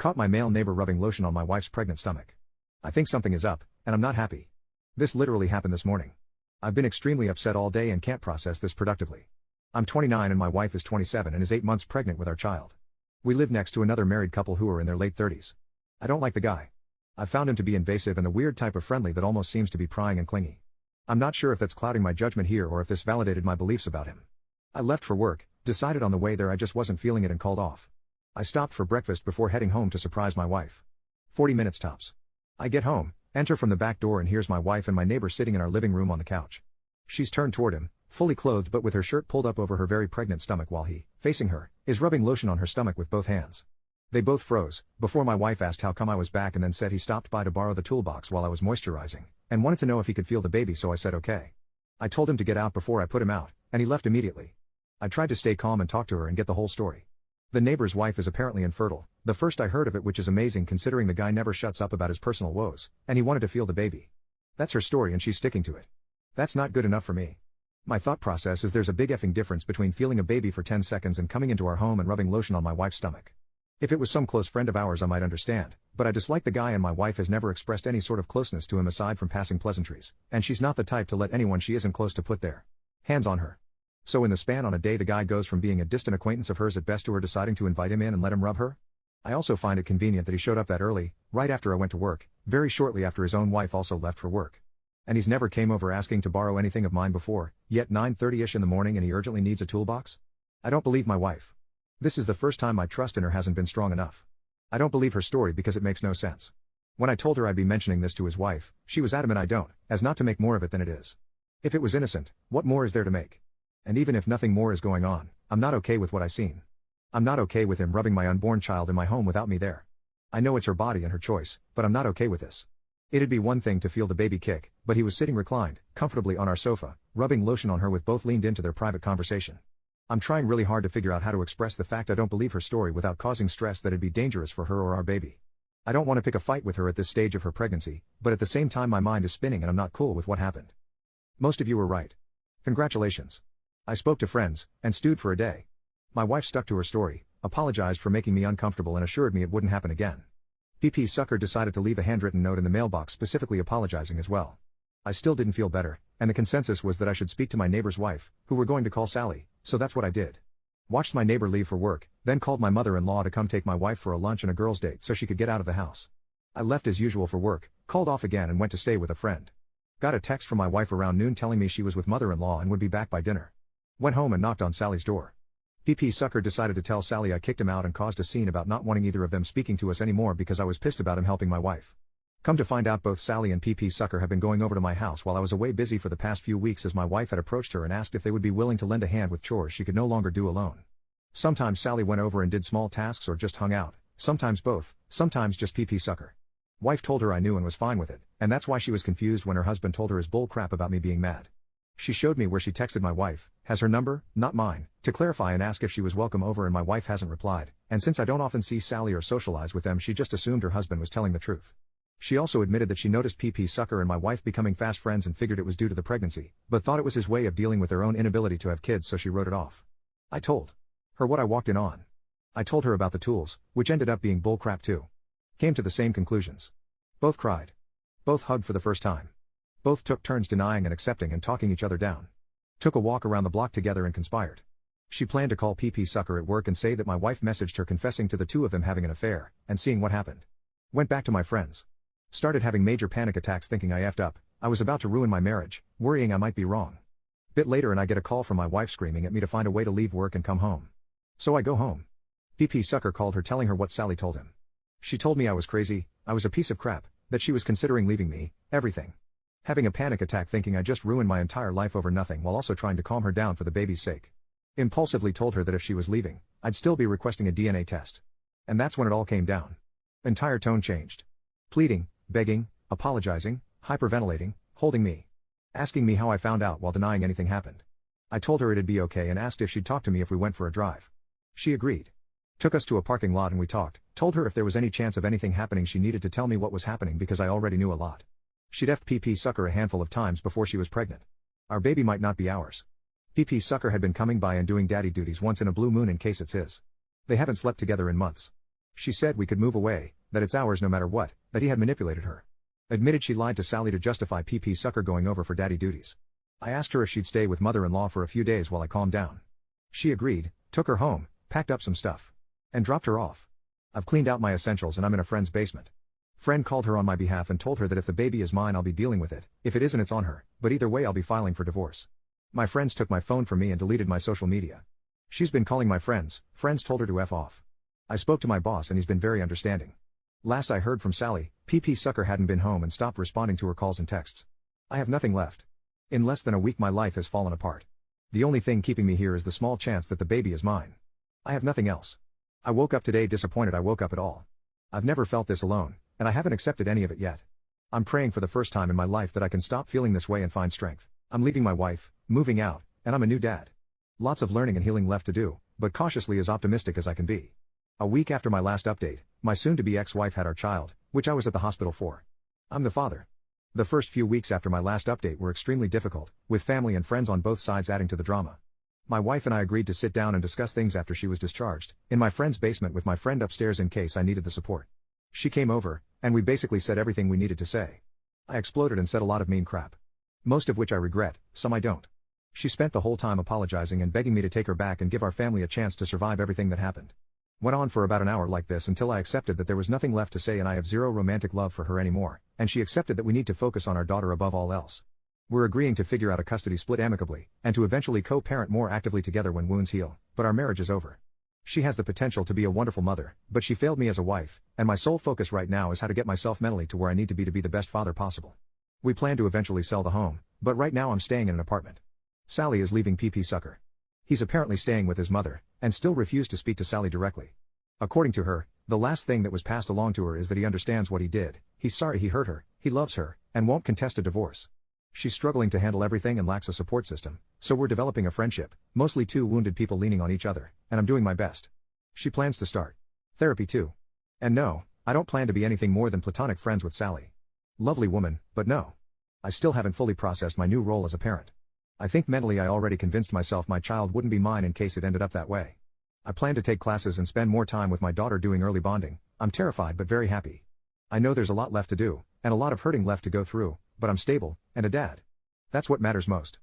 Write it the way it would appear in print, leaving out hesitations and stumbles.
caught my male neighbor rubbing lotion on my wife's pregnant stomach. I think something is up, and I'm not happy. This literally happened this morning. I've been extremely upset all day and can't process this productively. I'm 29 and my wife is 27 and is 8 months pregnant with our child. We live next to another married couple who are in their late 30s. I don't like the guy. I've found him to be invasive and the weird type of friendly that almost seems to be prying and clingy. I'm not sure if that's clouding my judgment here or if this validated my beliefs about him. I left for work, decided on the way there I just wasn't feeling it and called off. I stopped for breakfast before heading home to surprise my wife. 40 minutes tops. I get home, enter from the back door and here's my wife and my neighbor sitting in our living room on the couch. She's turned toward him, fully clothed but with her shirt pulled up over her very pregnant stomach while he, facing her, is rubbing lotion on her stomach with both hands. They both froze, before my wife asked how come I was back and then said he stopped by to borrow the toolbox while I was moisturizing, and wanted to know if he could feel the baby so I said okay. I told him to get out before I put him out, and he left immediately. I tried to stay calm and talk to her and get the whole story. The neighbor's wife is apparently infertile, the first I heard of it which is amazing considering the guy never shuts up about his personal woes, and he wanted to feel the baby. That's her story and she's sticking to it. That's not good enough for me. My thought process is there's a big effing difference between feeling a baby for 10 seconds and coming into our home and rubbing lotion on my wife's stomach. If it was some close friend of ours I might understand, but I dislike the guy and my wife has never expressed any sort of closeness to him aside from passing pleasantries, and she's not the type to let anyone she isn't close to put their hands on her. So in the span on a day the guy goes from being a distant acquaintance of hers at best to her deciding to invite him in and let him rub her? I also find it convenient that he showed up that early, right after I went to work, very shortly after his own wife also left for work. And he's never came over asking to borrow anything of mine before, yet 9:30ish in the morning and he urgently needs a toolbox? I don't believe my wife. This is the first time my trust in her hasn't been strong enough. I don't believe her story because it makes no sense. When I told her I'd be mentioning this to his wife, she was adamant I don't, as not to make more of it than it is. If it was innocent, what more is there to make? And even if nothing more is going on, I'm not okay with what I seen. I'm not okay with him rubbing my unborn child in my home without me there. I know it's her body and her choice, but I'm not okay with this. It'd be one thing to feel the baby kick, but he was sitting reclined, comfortably on our sofa, rubbing lotion on her with both leaned into their private conversation. I'm trying really hard to figure out how to express the fact I don't believe her story without causing stress that'd be dangerous for her or our baby. I don't want to pick a fight with her at this stage of her pregnancy, but at the same time my mind is spinning and I'm not cool with what happened. Most of you were right. Congratulations. I spoke to friends, and stewed for a day. My wife stuck to her story, apologized for making me uncomfortable and assured me it wouldn't happen again. PP Sucker decided to leave a handwritten note in the mailbox specifically apologizing as well. I still didn't feel better, and the consensus was that I should speak to my neighbor's wife, who were going to call Sally, so that's what I did. Watched my neighbor leave for work, then called my mother-in-law to come take my wife for a lunch and a girls' date so she could get out of the house. I left as usual for work, called off again and went to stay with a friend. Got a text from my wife around noon telling me she was with mother-in-law and would be back by dinner. Went home and knocked on Sally's door. PP Sucker decided to tell Sally I kicked him out and caused a scene about not wanting either of them speaking to us anymore because I was pissed about him helping my wife. Come to find out both Sally and PP Sucker have been going over to my house while I was away busy for the past few weeks as my wife had approached her and asked if they would be willing to lend a hand with chores she could no longer do alone. Sometimes Sally went over and did small tasks or just hung out, sometimes both, sometimes just PP Sucker. Wife told her I knew and was fine with it, and that's why she was confused when her husband told her his bull crap about me being mad. She showed me where she texted my wife, has her number, not mine, to clarify and ask if she was welcome over and my wife hasn't replied, and since I don't often see Sally or socialize with them she just assumed her husband was telling the truth. She also admitted that she noticed PP Sucker and my wife becoming fast friends and figured it was due to the pregnancy, but thought it was his way of dealing with their own inability to have kids so she wrote it off. I told her what I walked in on. I told her about the tools, which ended up being bullcrap too. Came to the same conclusions. Both cried. Both hugged for the first time. Both took turns denying and accepting and talking each other down. Took a walk around the block together and conspired. She planned to call PP Sucker at work and say that my wife messaged her confessing to the two of them having an affair, and seeing what happened. Went back to my friends. Started having major panic attacks thinking I effed up, I was about to ruin my marriage, worrying I might be wrong. Bit later and I get a call from my wife screaming at me to find a way to leave work and come home. So I go home. PP Sucker called her telling her what Sally told him. She told me I was crazy, I was a piece of crap, that she was considering leaving me, everything. Having a panic attack thinking I just ruined my entire life over nothing while also trying to calm her down for the baby's sake. Impulsively told her that if she was leaving, I'd still be requesting a DNA test. And that's when it all came down. Entire tone changed. Pleading, begging, apologizing, hyperventilating, holding me. Asking me how I found out while denying anything happened. I told her it'd be okay and asked if she'd talk to me if we went for a drive. She agreed. Took us to a parking lot and we talked, told her if there was any chance of anything happening she needed to tell me what was happening because I already knew a lot. She'd effed PP Sucker a handful of times before she was pregnant. Our baby might not be ours. PP Sucker had been coming by and doing daddy duties once in a blue moon in case it's his. They haven't slept together in months. She said we could move away, that it's ours no matter what, that he had manipulated her. Admitted she lied to Sally to justify PP Sucker going over for daddy duties. I asked her if she'd stay with mother-in-law for a few days while I calmed down. She agreed, took her home, packed up some stuff, and dropped her off. I've cleaned out my essentials and I'm in a friend's basement. Friend called her on my behalf and told her that if the baby is mine I'll be dealing with it, if it isn't it's on her, but either way I'll be filing for divorce. My friends took my phone from me and deleted my social media. She's been calling my friends told her to F off. I spoke to my boss and he's been very understanding. Last I heard from Sally, PP Sucker hadn't been home and stopped responding to her calls and texts. I have nothing left. In less than a week my life has fallen apart. The only thing keeping me here is the small chance that the baby is mine. I have nothing else. I woke up today disappointed I woke up at all. I've never felt this alone, and I haven't accepted any of it yet. I'm praying for the first time in my life that I can stop feeling this way and find strength. I'm leaving my wife, moving out, and I'm a new dad. Lots of learning and healing left to do, but cautiously as optimistic as I can be. A week after my last update, my soon-to-be ex-wife had our child, which I was at the hospital for. I'm the father. The first few weeks after my last update were extremely difficult, with family and friends on both sides adding to the drama. My wife and I agreed to sit down and discuss things after she was discharged, in my friend's basement with my friend upstairs in case I needed the support. She came over, and we basically said everything we needed to say. I exploded and said a lot of mean crap. Most of which I regret, some I don't. She spent the whole time apologizing and begging me to take her back and give our family a chance to survive everything that happened. Went on for about an hour like this until I accepted that there was nothing left to say and I have zero romantic love for her anymore, and she accepted that we need to focus on our daughter above all else. We're agreeing to figure out a custody split amicably, and to eventually co-parent more actively together when wounds heal, but our marriage is over. She has the potential to be a wonderful mother, but she failed me as a wife, and my sole focus right now is how to get myself mentally to where I need to be the best father possible. We plan to eventually sell the home, but right now I'm staying in an apartment. Sally is leaving PP Sucker. He's apparently staying with his mother, and still refused to speak to Sally directly. According to her, the last thing that was passed along to her is that he understands what he did, he's sorry he hurt her, he loves her, and won't contest a divorce. She's struggling to handle everything and lacks a support system, so we're developing a friendship, mostly two wounded people leaning on each other, and I'm doing my best. She plans to start therapy too. And no, I don't plan to be anything more than platonic friends with Sally. Lovely woman, but no. I still haven't fully processed my new role as a parent. I think mentally I already convinced myself my child wouldn't be mine in case it ended up that way. I plan to take classes and spend more time with my daughter doing early bonding. I'm terrified but very happy. I know there's a lot left to do, and a lot of hurting left to go through, but I'm stable, and a dad. That's what matters most.